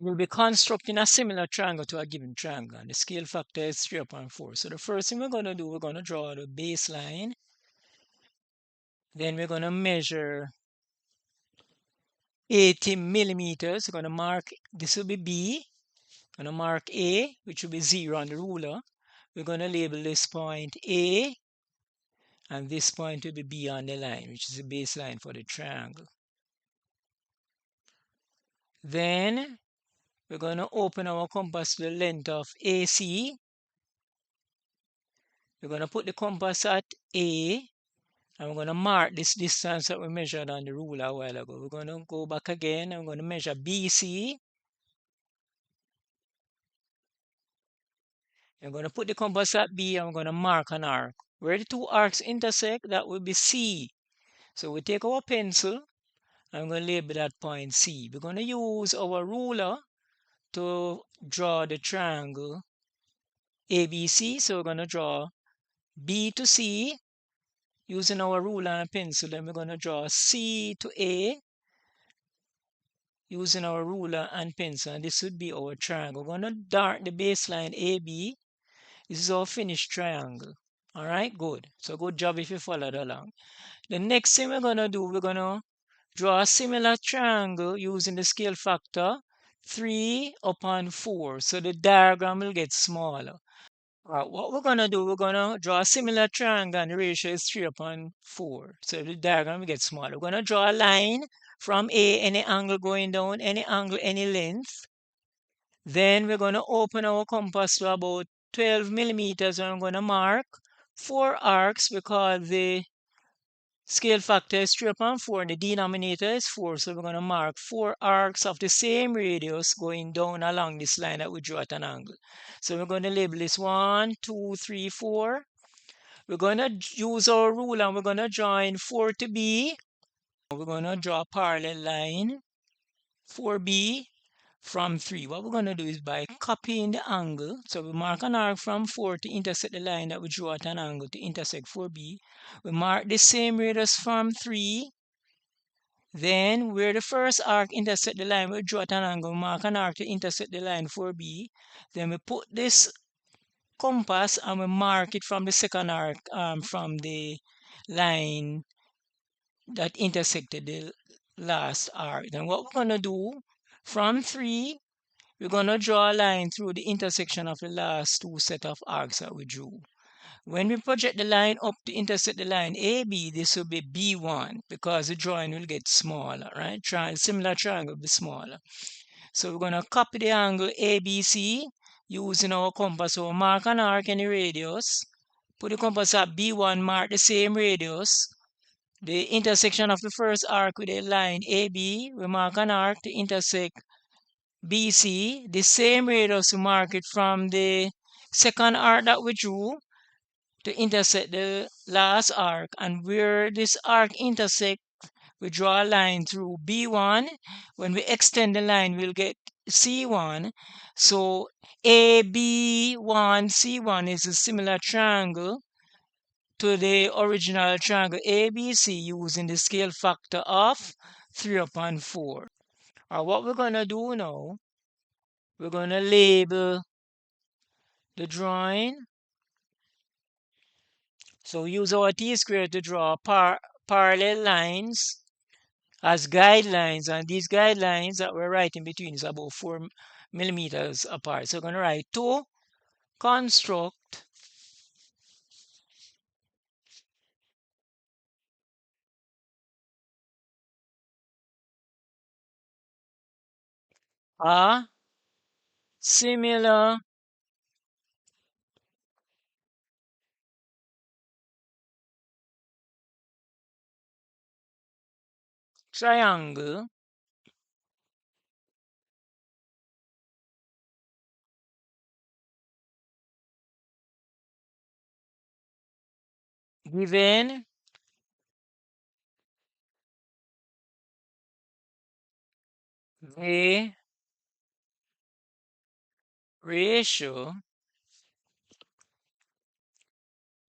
we'll be constructing a similar triangle to a given triangle. And the scale factor is 3/4. So the first thing we're going to do, we're going to draw the baseline. Then we're going to measure 80 millimeters. We're going to mark, this will be B. Going to mark A, which will be 0 on the ruler. We're going to label this point A, and this point will be B on the line, which is the baseline for the triangle. Then we're going to open our compass to the length of AC. We're going to put the compass at A, and we're going to mark this distance that we measured on the ruler a while ago. We're going to go back again, and we're going to measure BC. I'm going to put the compass at B, and we're going to mark an arc. Where the two arcs intersect, that will be C. So we take our pencil, and we're going to label that point C. We're going to use our ruler to draw the triangle ABC. So we're going to draw B to C using our ruler and pencil. Then we're going to draw C to A using our ruler and pencil. And this would be our triangle. We're going to dart the baseline AB. This is our finished triangle. All right, good. So good job if you followed along. The next thing we're going to do, we're going to draw a similar triangle using the scale factor 3/4. So the diagram will get smaller. What we're going to do, we're going to draw a similar triangle, and the ratio is 3/4. So the diagram will get smaller. We're going to draw a line from A, any angle going down, any angle, any length. Then we're going to open our compass to about 12 millimeters, and I'm going to mark 4 arcs because the scale factor is 3/4 and the denominator is 4. So we're going to mark 4 arcs of the same radius going down along this line that we drew at an angle. So we're going to label this 1, 2, 3, 4. We're going to use our ruler, and we're going to join 4 to B. We're going to draw a parallel line 4B from 3. What we're going to do is by copying the angle. So we mark an arc from 4 to intersect the line that we drew at an angle to intersect 4B. We mark the same radius from 3. Then where the first arc intersect the line we drew at an angle, we mark an arc to intersect the line 4B. Then we put this compass and we mark it from the second arc from the line that intersected the last arc. Then what we're going to do from 3, we're going to draw a line through the intersection of the last 2 set of arcs that we drew. When we project the line up to intersect the line AB, this will be B1 because the drawing will get smaller, right? Similar triangle will be smaller. So we're going to copy the angle ABC using our compass. So mark an arc any radius. Put the compass at B1, mark the same radius. The intersection of the first arc with a line AB, we mark an arc to intersect BC. The same radius, we mark it from the second arc that we drew to intersect the last arc. And where this arc intersects, we draw a line through B1. When we extend the line, we'll get C1. So AB1, C1 is a similar triangle to the original triangle ABC using the scale factor of 3/4. What we're going to do now, we're going to label the drawing. So use our T-square to draw parallel lines as guidelines, and these guidelines that we're writing between is about 4 millimeters apart. So we're going to write to construct a similar triangle given the ratio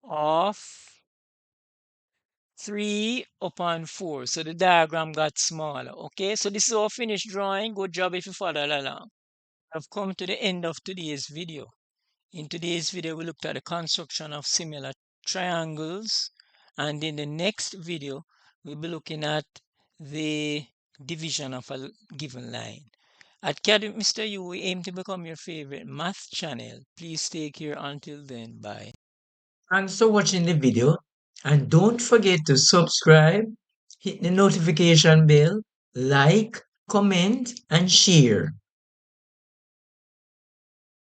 of 3/4. So the diagram got smaller. Okay, so this is our finished drawing. Good job if you follow along. I've come to the end of today's video. In today's video, we looked at the construction of similar triangles, and in the next video, we'll be looking at the division of a given line. At CAD with Mr. U, we aim to become your favorite math channel. Please stay here until then. Bye. Thanks for watching the video, and don't forget to subscribe, hit the notification bell, like, comment, and share.